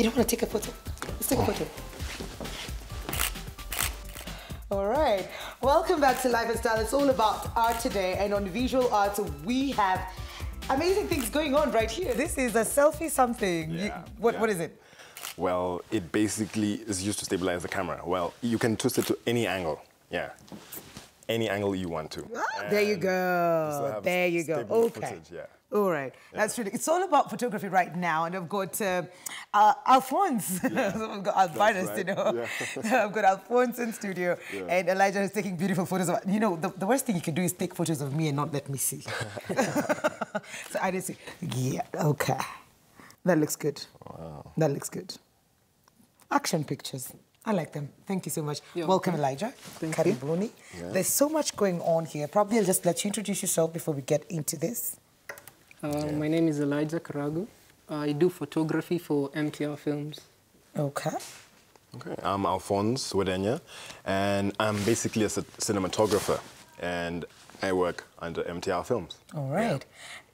You don't want to take a photo? Let's take a photo. All right. Welcome back to Life and Style. It's all about art today, and on visual art, we have amazing things going on right here. This is a selfie something. Yeah. What is it? Well, it basically is used to stabilize the camera. Well, you can twist it to any angle. Yeah. Any angle you want to. Ah, there you go. There you go. Okay. Footage, yeah. All right. Yeah. That's really. It's all about photography right now, and I've got Alphonse. I've got Alvarez, right. You know. Yeah. I've got Alphonse in studio, and Elijah is taking beautiful photos of. You know, the worst thing you can do is take photos of me and not let me see. So I didn't see. Yeah. Okay. That looks good. Wow. That looks good. Action pictures. I like them. Thank you so much. Welcome, Elijah. Karibuni. Yeah. There's so much going on here. Probably I'll just let you introduce yourself before we get into this. My name is Elijah Karagu. I do photography for MTR Films. Okay. Okay. I'm Alphonse Wedenya, and I'm basically a cinematographer, and I work under MTR Films. All right. Yeah.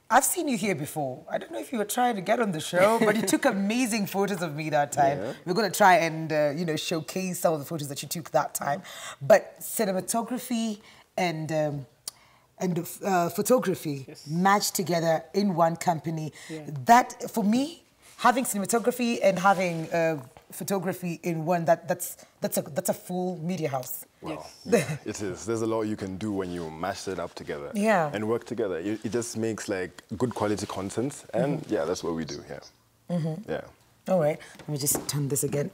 I've seen you here before. I don't know if you were trying to get on the show, but you took amazing photos of me that time. Yeah. We're going to try and, you know, showcase some of the photos that you took that time. But cinematography and photography matched together in one company. Yeah. That, for me, having cinematography and having photography in one, that's a full media house. Well, yeah, it is. There's a lot you can do when you mash it up together and work together. It just makes like good quality content, and yeah, that's what we do here. Yeah. All right. Let me just turn this again.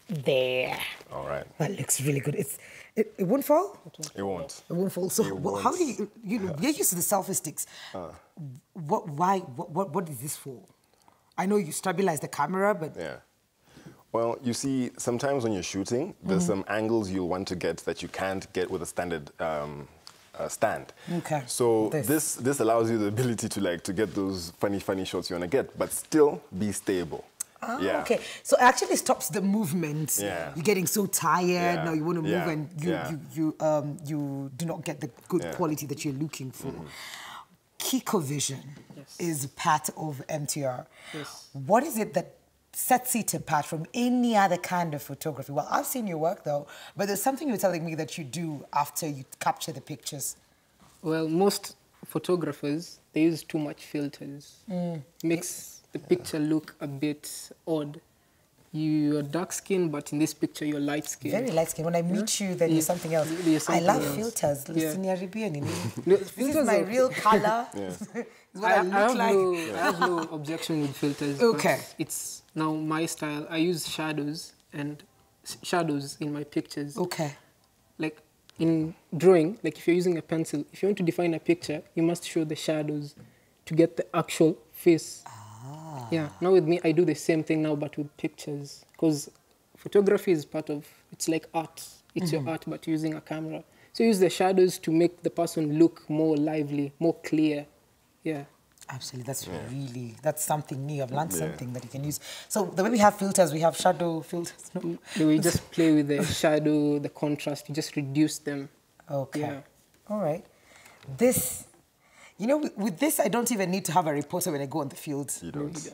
There. All right. That looks really good. It won't fall? It won't. It won't fall. So how do you know, you're used to the selfie sticks. What is this for? I know you stabilize the camera, but... Yeah. Well, you see, sometimes when you're shooting, there's some angles you'll want to get that you can't get with a standard stand. Okay. So this allows you the ability to get those funny shots you want to get, but still be stable. Ah, yeah. Okay. So it actually stops the movement. Yeah. You're getting so tired. Now you want to move, and you do not get the good quality that you're looking for. Kiko Vision is part of MTR. Yes. What is it that sets it apart from any other kind of photography? Well, I've seen your work though, but there's something you're telling me that you do after you capture the pictures. Well, most photographers, they use too much filters. Makes the picture look a bit odd. You're dark skin, but in this picture you're light skin. Very light skin. When I meet you, then you're something else. I love filters. This is my real color. I have no objection with filters. Okay. It's now my style. I use shadows in my pictures. Okay. Like in drawing, like if you're using a pencil, if you want to define a picture, you must show the shadows to get the actual face. Yeah, now with me, I do the same thing now, but with pictures. Because photography is part of, it's like art. It's your art, but using a camera. So use the shadows to make the person look more lively, more clear. Yeah. Absolutely, that's something new. I've learned something that you can use. So the way we have filters, we have shadow filters. No? We just play with the shadow, the contrast, you just reduce them. Okay. Yeah. All right. This... You know, with this, I don't even need to have a reporter when I go on the field. You don't.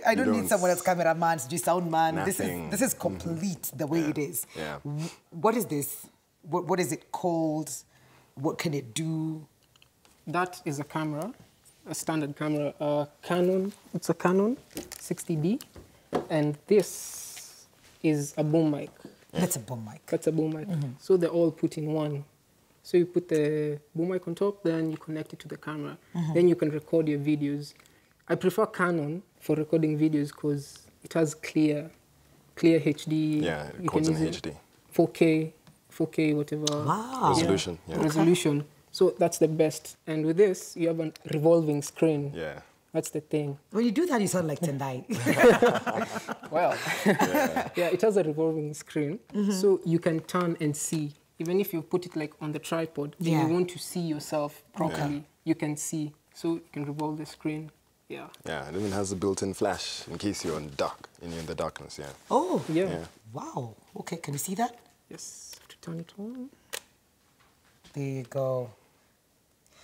I don't need someone else, cameraman, sound man. Nothing. This is complete the way it is. Yeah. What is this? What is it called? What can it do? That is a camera, a standard camera, Canon. It's a Canon 60D, and this is a boom mic. That's a boom mic. That's a boom mic. So they're all put in one. So you put the boom mic on top, then you connect it to the camera. Then you can record your videos. I prefer Canon for recording videos because it has clear HD. Yeah, it records in HD. 4K, whatever. Wow. Resolution. Yeah. Resolution. So that's the best. And with this, you have a revolving screen. Yeah. That's the thing. When you do that, you sound like Tendai. Well, yeah, it has a revolving screen. So you can turn and see. Even if you put it like on the tripod, and you want to see yourself properly, you can see. So you can revolve the screen. Yeah. Yeah, it even has a built-in flash in case you're in the darkness, yeah. Oh, yeah. Wow. Okay, can you see that? Yes, to turn it on. There you go.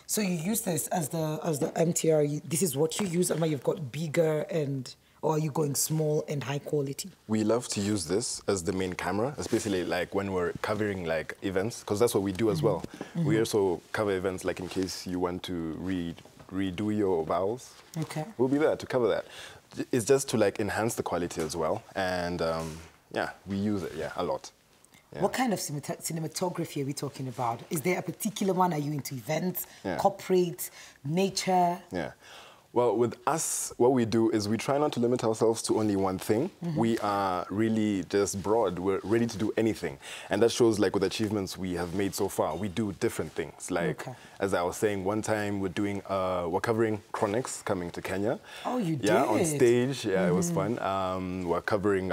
So you use this as the MTR. This is what you use, and you've got bigger and or are you going small and high quality? We love to use this as the main camera, especially like when we're covering like events, because that's what we do as well. We also cover events like in case you want to redo your vowels. Okay. We'll be there to cover that. It's just to like enhance the quality as well. And yeah, we use it, a lot. Yeah. What kind of cinematography are we talking about? Is there a particular one? Are you into events, corporate, nature? Yeah. Well, with us, what we do is we try not to limit ourselves to only one thing. We are really just broad. We're ready to do anything. And that shows like with achievements we have made so far. We do different things. Like, as I was saying, one time we're covering Chronics coming to Kenya. Oh, you did? Yeah, on stage. Yeah, it was fun. We're covering...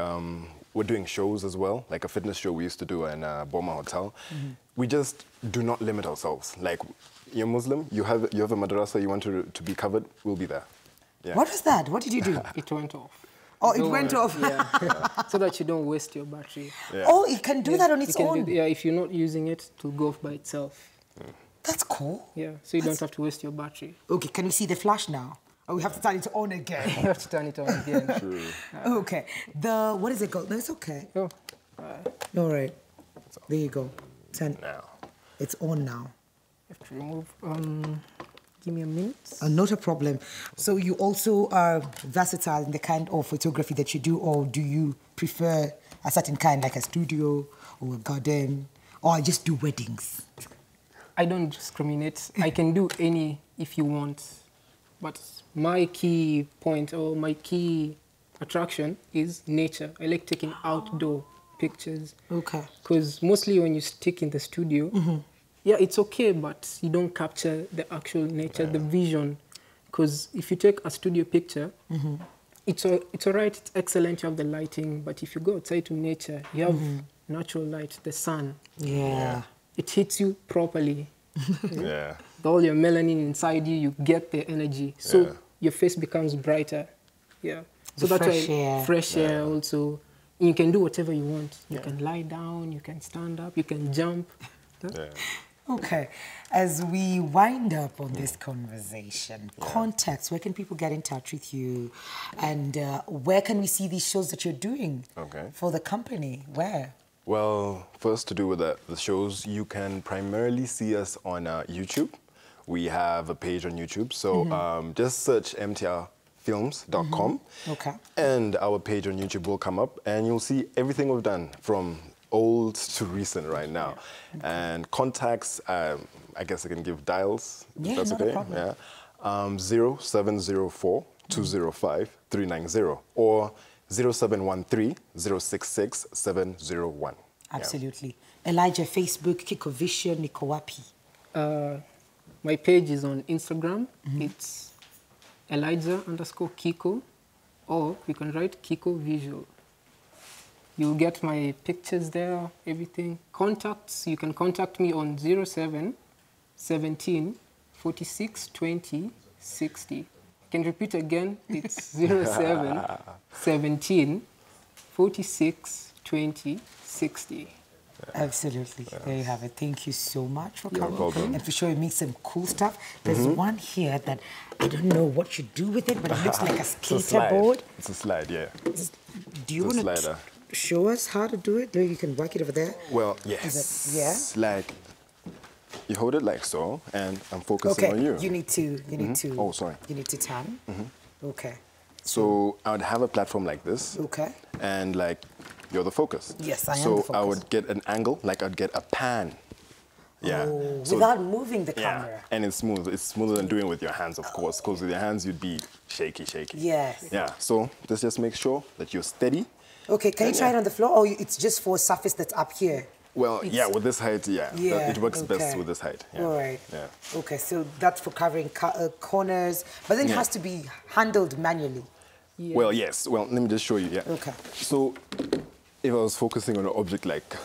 we're doing shows as well, like a fitness show we used to do in Boma Hotel. We just do not limit ourselves. Like, you're Muslim, you have a madrasa, you want to be covered, we'll be there. Yeah. What was that? What did you do? It went off. Oh, it went off. Yeah. So that you don't waste your battery. Yeah. Oh, it can do that on its own? If you're not using it, it will go off by itself. That's cool. Yeah, so you don't have to waste your battery. Okay, can we see the flash now? Oh, we have to turn it on again. You have to turn it on again. True. Okay. What is it called? No, it's okay. Oh. All right. There you go. Turn. Now. It's on now. You have to remove, give me a minute. Not a problem. So you also are versatile in the kind of photography that you do, or do you prefer a certain kind, like a studio or a garden, or I just do weddings? I don't discriminate. I can do any if you want. But my key point or my key attraction is nature. I like taking outdoor pictures. Okay. Because mostly when you stick in the studio, yeah, it's okay, but you don't capture the actual nature, the vision. Because if you take a studio picture, it's all right, it's excellent, you have the lighting, but if you go outside to nature, you have natural light, the sun. Yeah. It hits you properly. Yeah. All your melanin inside you, you get the energy. So your face becomes brighter. Yeah. So that's why fresh air also. You can do whatever you want. You can lie down, you can stand up, you can jump. Okay. As we wind up on this conversation, contacts, where can people get in touch with you? And where can we see these shows that you're doing for the company? Where? Well, first to do with the shows, you can primarily see us on YouTube. We have a page on YouTube, so just search mtrfilms.com, and our page on YouTube will come up, and you'll see everything we've done from old to recent right now. And contacts, I guess I can give dials, if that's okay. 0704 205 390 or 0713 066 701. Absolutely. Elijah, Facebook, Kiko Vision, Niko Wapi? My page is on Instagram. It's Elijah_Kiko, or you can write Kiko Visual. You'll get my pictures there, everything. Contacts, you can contact me on 07 17 46 20 60. I can repeat again, it's 07 17 46 20 60. Absolutely. There you have it. Thank you so much for coming and for showing me some cool stuff. There's one here that I don't know what you do with it, but it looks like a skater board. It's a slide, yeah. Do you want to show us how to do it? Maybe you can work it over there. Well, yes. Like, you hold it like so, and I'm focusing on you. You need to. Oh, sorry. You need to turn. Okay. So I would have a platform like this. Okay. And like, you're the focus. Yes, I am the focus. So I would get an angle, like I'd get a pan. Yeah. Oh, so without moving the camera. Yeah, and it's smooth. It's smoother than doing it with your hands, of course, because with your hands you'd be shaky. Yes. Yeah, so this just makes sure that you're steady. Okay, can you try it on the floor, or it's just for a surface that's up here? Well, with this height, it works best with this height. Yeah. All right. Yeah. Okay, so that's for covering corners, but then it has to be handled manually. Yeah. Well, yes. Well, let me just show you. Yeah. Okay. So, if I was focusing on an object like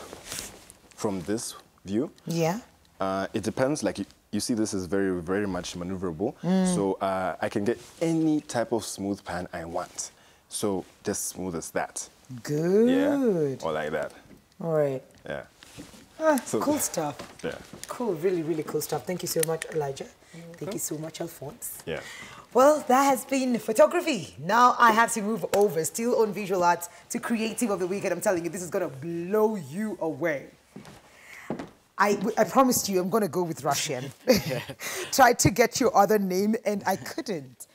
from this view, it depends. Like you see, this is very, very much maneuverable. So I can get any type of smooth pan I want. So just smooth as that. Good. Yeah. Or like that. All right. Yeah. So, cool stuff. Yeah. Cool. Really, really cool stuff. Thank you so much, Elijah. Thank you so much, Alphonse. Yeah. Well, that has been photography. Now I have to move over, still on visual arts, to creative of the week. And I'm telling you, this is going to blow you away. I promised you I'm going to go with Russian. Tried to get your other name, and I couldn't.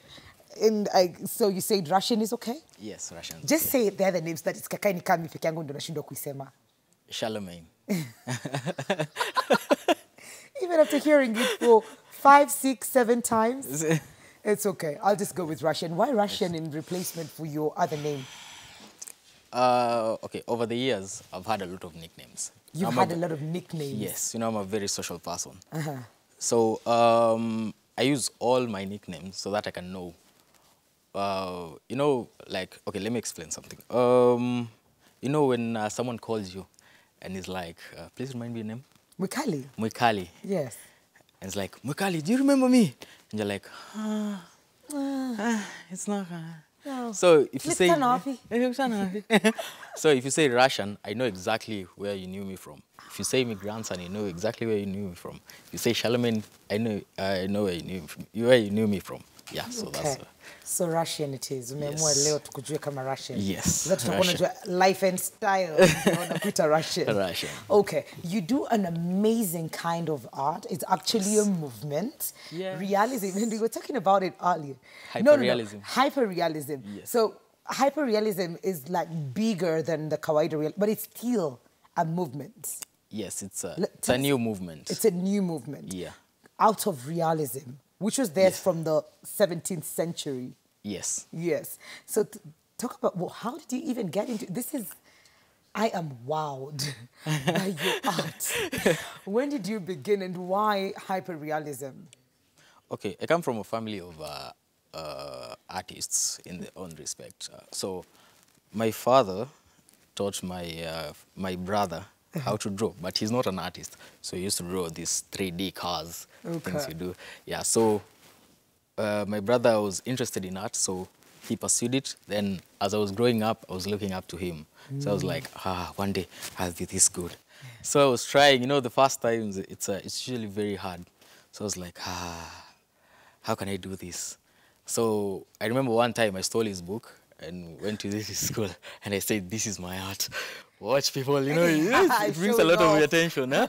So you said Russian is okay? Yes, Russian. Just say the other names that it's kakaini kami peke yangu ndo nashindwa kuisema. Charlemagne. Even after hearing it for 5, 6, 7 times, it's okay. I'll just go with Russian. Why Russian in replacement for your other name? Okay, over the years, I've had a lot of nicknames. You've had a lot of nicknames? Yes, I'm a very social person. So I use all my nicknames so that I can know. Okay, let me explain something. When someone calls you and is like, please remind me your name? Mwikali. Mwikali. Yes. And it's like, Mwikali, do you remember me? And you're like, it's not. No. So if you say, so if you say Russian, I know exactly where you knew me from. If you say my grandson, I know exactly where you knew me from. If you say Charlemagne, I know where you knew me from. Yeah, so okay. That's. So Russian it is. Yes. Leo tukujue kama Russian. Yes. That's Russian. Life and style. Russian. Russian. Okay. You do an amazing kind of art. It's actually a movement. Yes. Realism. And we were talking about it earlier. Hyperrealism. No. Hyperrealism. Yes. So hyperrealism is like bigger than the kawaida real, but it's still a movement. Yes, it's a new movement. It's a new movement. Yeah. Out of realism, which was there from the 17th century. Yes. Yes. So talk about, well, how did you even get into this? I am wowed by your art. When did you begin and why hyperrealism? Okay, I come from a family of artists in their own respect. So my father taught my brother how to draw, but he's not an artist. So he used to draw these 3D cars, things you do. Yeah, so my brother was interested in art, so he pursued it. Then as I was growing up, I was looking up to him. So I was like, one day I'll be this good. So I was trying, the first times it's usually very hard. So I was like, how can I do this? So I remember one time I stole his book and went to this school and I said, this is my art. Watch people, it brings a lot of attention. Huh?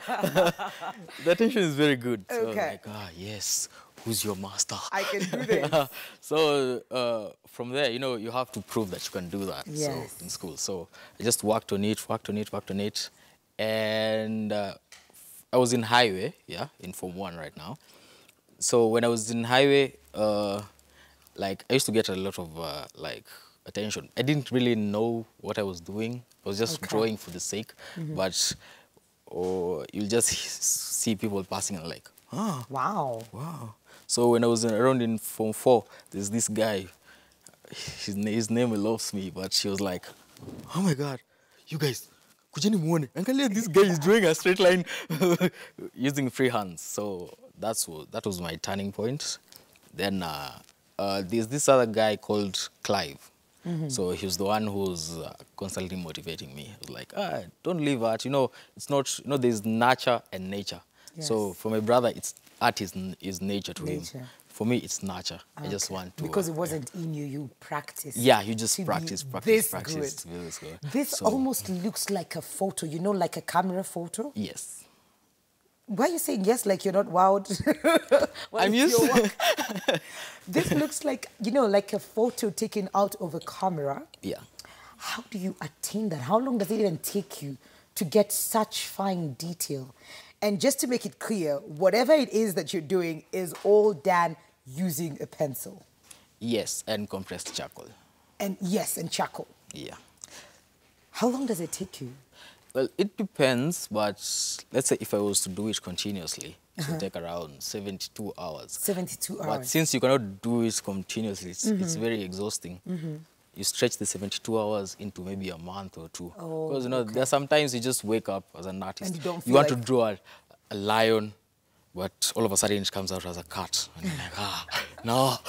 The attention is very good. So I was like, yes, who's your master? I can do this. So from there, you have to prove that you can do that. Yes. So in school. So I just worked on it. And I was in highway, in Form 1 right now. So when I was in highway, I used to get a lot of attention. I didn't really know what I was doing. I was just drawing for the sake, but you'll just see people passing and like, wow. So when I was around in Form 4, there's this guy, his name elopes me, but she was like, oh my God, you guys, kujeni muone, angalia this guy is drawing a straight line using free hands. So that was my turning point. Then there's this other guy called Clive. So he was the one who's constantly motivating me. He was like, don't leave art. It's not, there's nurture and nature. Yes. So for my brother, art is nature to him. For me, it's nurture. I just want to... Because it wasn't in you, you practiced. Yeah, you just practice. This almost looks like a photo, like a camera photo? Yes. Why are you saying yes like you're not wowed? I'm used to This looks like, like a photo taken out of a camera. Yeah. How do you attain that? How long does it even take you to get such fine detail? And just to make it clear, whatever it is that you're doing is all done using a pencil. Yes, and compressed charcoal. And charcoal. Yeah. How long does it take you? Well, it depends, but let's say if I was to do it continuously, it would take around 72 hours. 72 hours. But since you cannot do it continuously, it's very exhausting. You stretch the 72 hours into maybe a month or two. Because, there are sometimes you just wake up as an artist. And you want to draw a lion, but all of a sudden it comes out as a cat. And you're like, no.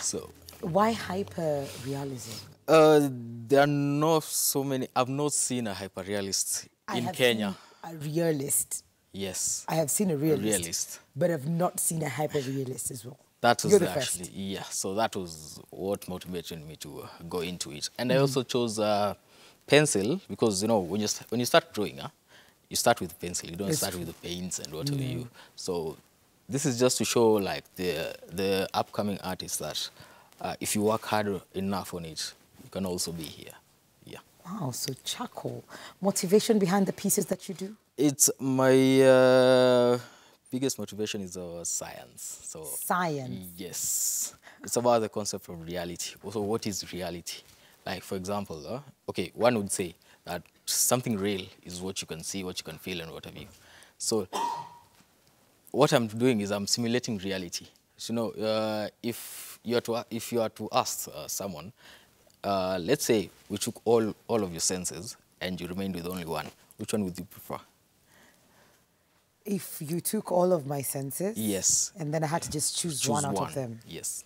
So. Why hyper-realism? There are not so many. I've not seen a hyperrealist in Kenya. A realist. Yes. I have seen a realist. But I've not seen a hyperrealist as well. That was You're the actually, first. yeah. So that was what motivated me to go into it. And I also chose pencil because, you know, when you start drawing, you start with pencil. You don't It's start true. with the paints and whatever you. So this is just to show like the upcoming artists that if you work hard enough on it, you can also be here. Yeah. Wow, so charcoal. Motivation behind the pieces that you do? It's my biggest motivation is science. So Science. yes, it's about the concept of reality. Also, what is reality? Like for example, okay, one would say that something real is what you can see, what you can feel, and what have you. So what I'm doing is I'm simulating reality. So, you know, if you are to ask someone, let's say we took all of your senses and you remained with only one, which one would you prefer? If you took all of my senses, Yes. and then I had to just choose one out of them, Yes.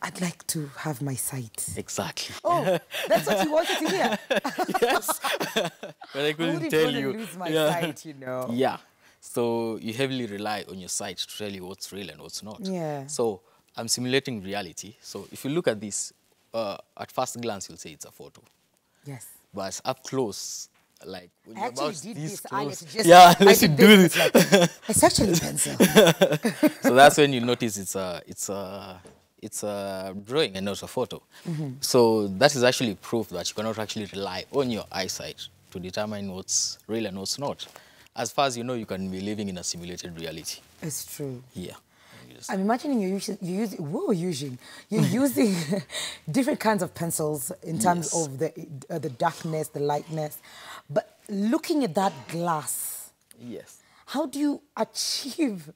I'd like to have my sight. Exactly. Oh, that's what you wanted to hear. Yes. But I couldn't wouldn't tell wanna you. lose my sight, you know. Yeah. So you heavily rely on your sight to tell you what's real and what's not. Yeah. So I'm simulating reality. So if you look at this, at first glance, you'll say it's a photo. Yes. But up close, like when I you're actually about did this this close, earlier to just, yeah, I let's did do this, this. it's like, it's actually pencil. So that's when you notice it's a drawing and not a photo. So that is actually proof that you cannot actually rely on your eyesight to determine what's real and what's not. As far as you know, you can be living in a simulated reality. It's true. Yeah. I'm imagining you're using different kinds of pencils in terms Yes. of the darkness, the lightness. But looking at that glass, Yes. how do you achieve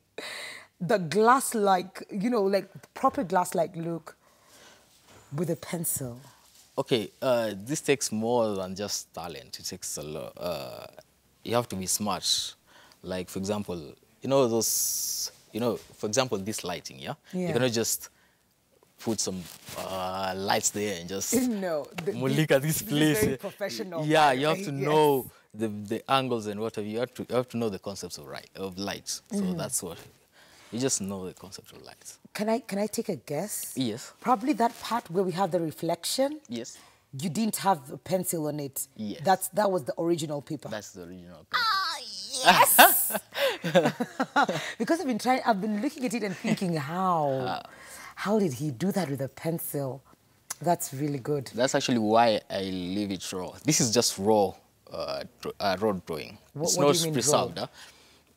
the glass-like, you know, like proper glass-like look with a pencil? Okay, this takes more than just talent. It takes a lot. You have to be smart. Like, for example, you know those, you know, for example, this lighting, yeah? Yeah. You cannot just put some lights there and just No, look at this is place. very professional, Yeah, by you the have way, to yes. know the angles and whatever. You have to know the concepts of light. So that's what, you just know the concept of light. Can I take a guess? Yes. Probably that part where we have the reflection. Yes. You didn't have a pencil on it. Yes. That was the original paper. That's the original. Yes. Because I've been looking at it and thinking, how did he do that with a pencil? That's really good. That's actually why I leave it raw. This is just raw, raw drawing. It's What not do you mean preserved. raw?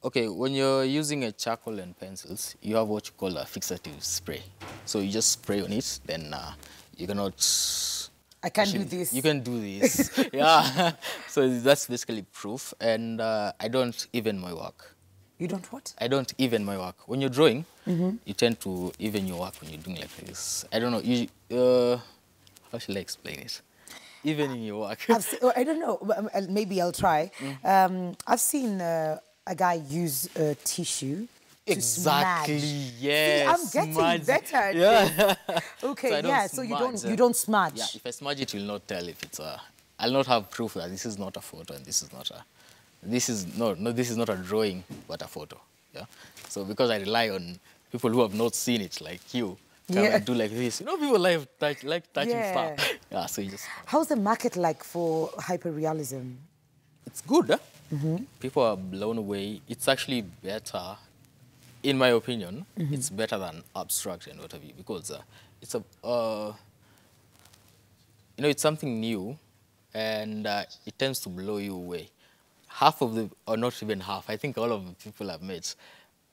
Okay, when you're using a charcoal and pencils, you have what you call a fixative spray. So you just spray on it, then you cannot... I can't do this. You can do this. Yeah. So that's basically proof. And I don't even my work. You don't what? I don't even my work. When you're drawing, you tend to even your work when you're doing like this. I don't know. How should I explain it? Even in your work. I don't know. Maybe I'll try. I've seen a guy use a tissue. Exactly. Yes. See, I'm getting better at yeah. this. Okay, So yeah. So you don't smudge. Yeah. If I smudge it, you'll not tell if it's a. I'll not have proof that this is not a photo and this is not a. This is this is not a drawing, but a photo. Yeah. So because I rely on people who have not seen it, like you, come and do like this. You know, people like touching stuff. Yeah. So you just. How's the market like for hyperrealism? It's good. Huh? People are blown away. It's actually better. In my opinion, it's better than abstract and whatever, because it's a, you know, it's something new, and it tends to blow you away. Half of the, or not even half, I think all of the people I've met,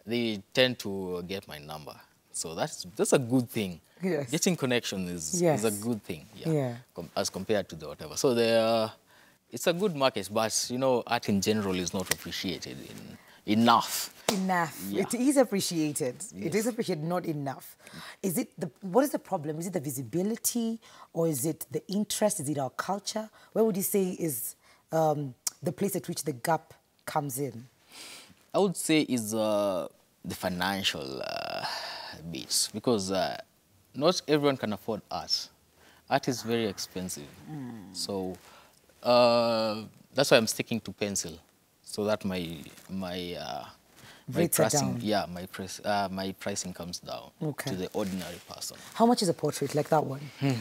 they tend to get my number. So that's a good thing. Yes. Getting connection is a good thing. Yeah. As compared to the whatever. So it's a good market, but you know, art in general is not appreciated enough. Yeah. It is appreciated. Yes. It is appreciated, not enough. What is the problem? Is it the visibility, or is it the interest? Is it our culture? Where would you say is the place at which the gap comes in? I would say is the financial bits, because not everyone can afford art. Art is very expensive. So that's why I'm sticking to pencil, so that my my pricing, yeah, my pricing comes down to the ordinary person. How much is a portrait like that one?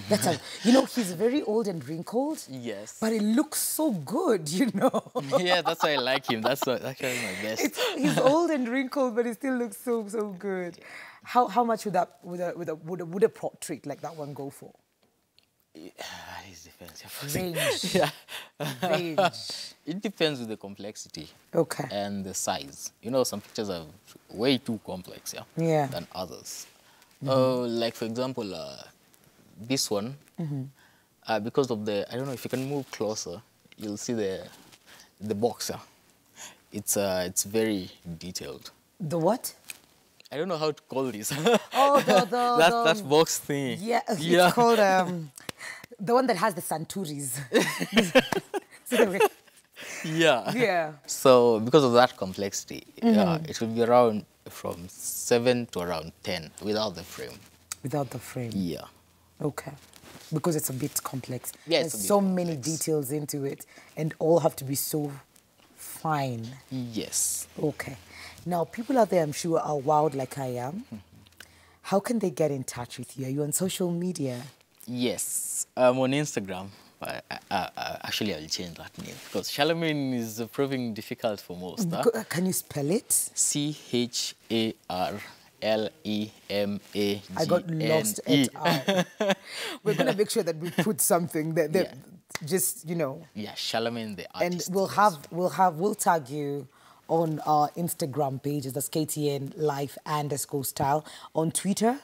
That's a, you know, he's very old and wrinkled. Yes. But it looks so good, you know. Yeah, that's why I like him. That's actually my best. He's old and wrinkled, but he still looks so good. How much would a portrait like that one go for? It depends. Range. Yeah. Range. It depends with the complexity. Okay. And the size. You know, some pictures are way too complex, yeah. than others. Like for example, this one, because of the, I don't know if you can move closer, you'll see the box. It's very detailed. The what? I don't know how to call this. Oh, that box thing. Yeah, it's called the one that has the santuris. Yeah. Yeah. So because of that complexity, it will be around from 7 to around 10 without the frame. Without the frame. Yeah. Okay. Because it's a bit complex. Yeah, there's so many details into it, and all have to be so fine. Yes. Okay. Now, people out there, I'm sure, are wild like I am. How can they get in touch with you? Are you on social media? Yes. I'm on Instagram. Actually, I'll change that name because Charlemagne is proving difficult for most. Can you spell it? Charlemagne. I got lost at R. We're going to make sure that we put something that just, you know. Yeah, Charlemagne the artist. And we'll tag you on our Instagram pages, that's KTN_life_style. On Twitter?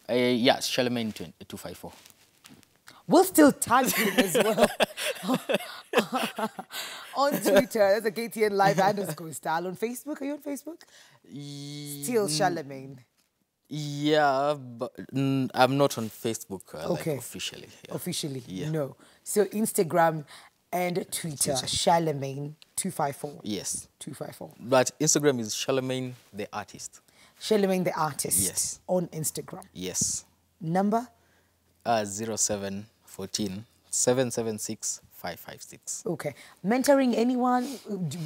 Yes, Charlemagne 254. We'll still tag him as well. On Twitter, that's a KTN_life_style. On Facebook, are you on Facebook? Still Charlemagne. Yeah, but I'm not on Facebook like officially. Yeah. Officially, yeah. No. So Instagram and Twitter, Charlemagne254. Yes. 254. But Instagram is Charlemagne the artist. Charlemagne the artist. Yes. On Instagram. Yes. Number? 0714 776 556. Okay. Mentoring anyone?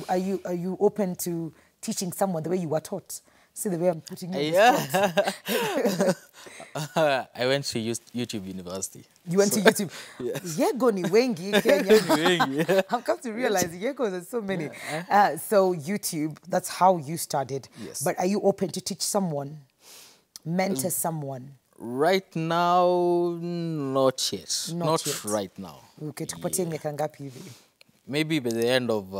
Are you open to teaching someone the way you were taught? See the way I'm putting you on the spot. I went to YouTube University. You went to YouTube? Yes. Yego ni wengi Kenya. I've come to realize Yegos are so many. So YouTube, that's how you started. Yes. But are you open to teach someone? Mentor someone? Right now, not yet. Not yet. Right now. Okay, tukupatie miaka ngapi hivi? Maybe by the end of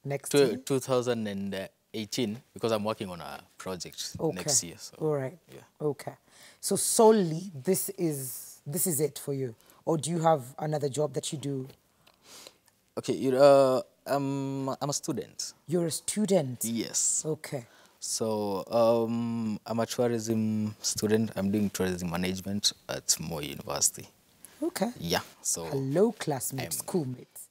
next year? 2018, because I'm working on a project next year. So, all right. Yeah. Okay. So solely, this is it for you? Or do you have another job that you do? Okay, I'm a student. You're a student? Yes. Okay. So I'm a tourism student. I'm doing tourism management at Moi University. Okay. Yeah. So hello, classmates, schoolmates.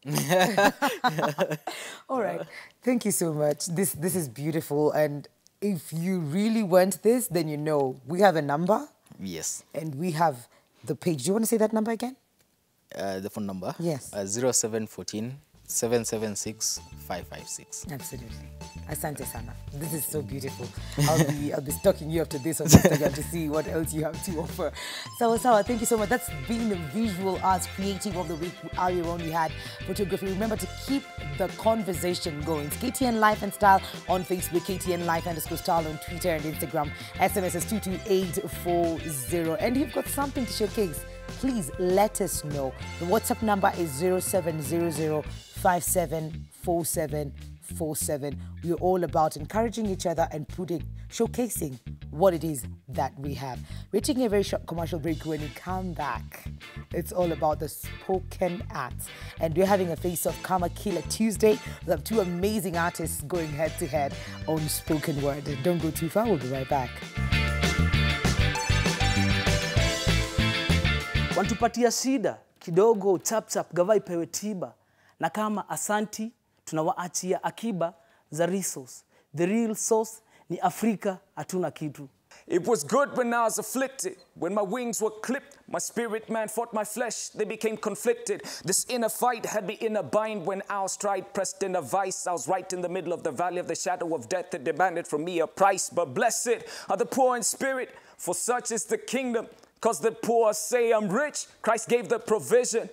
All right. Thank you so much. This is beautiful. And if you really want this, then you know we have a number. Yes. And we have the page. Do you want to say that number again? The phone number? Yes. 0714 776 556. Absolutely. Asante sana. This is so beautiful. I'll be stalking you after this on Instagram to see what else you have to offer. Sawa, thank you so much. That's been the Visual Arts Creative of the Week. Earlier on we had photography. Remember to keep the conversation going. It's KTN Life and Style on Facebook, KTN Life_style on Twitter and Instagram. SMS is 22840. And you've got something to showcase, please let us know. The WhatsApp number is 0700574747. We're all about encouraging each other and showcasing what it is that we have. We're taking a very short commercial break. When we come back, it's all about the spoken arts. And we're having a face-off Kama Killer Tuesday. We have two amazing artists going head-to-head on spoken word. Don't go too far, we'll be right back. Wantupatia shida kidogo, chap gava ipewe tiba, na kama asanti tunawaachia akiba za resource. The real source ni Afrika, hatuna kitu. It was good when I was afflicted. When my wings were clipped, my spirit man fought my flesh. They became conflicted. This inner fight had me in a bind. When our stride pressed in a vice, I was right in the middle of the valley of the shadow of death that demanded from me a price. But blessed are the poor in spirit, for such is the kingdom. 'Cause the poor say I'm rich, Christ gave the provision.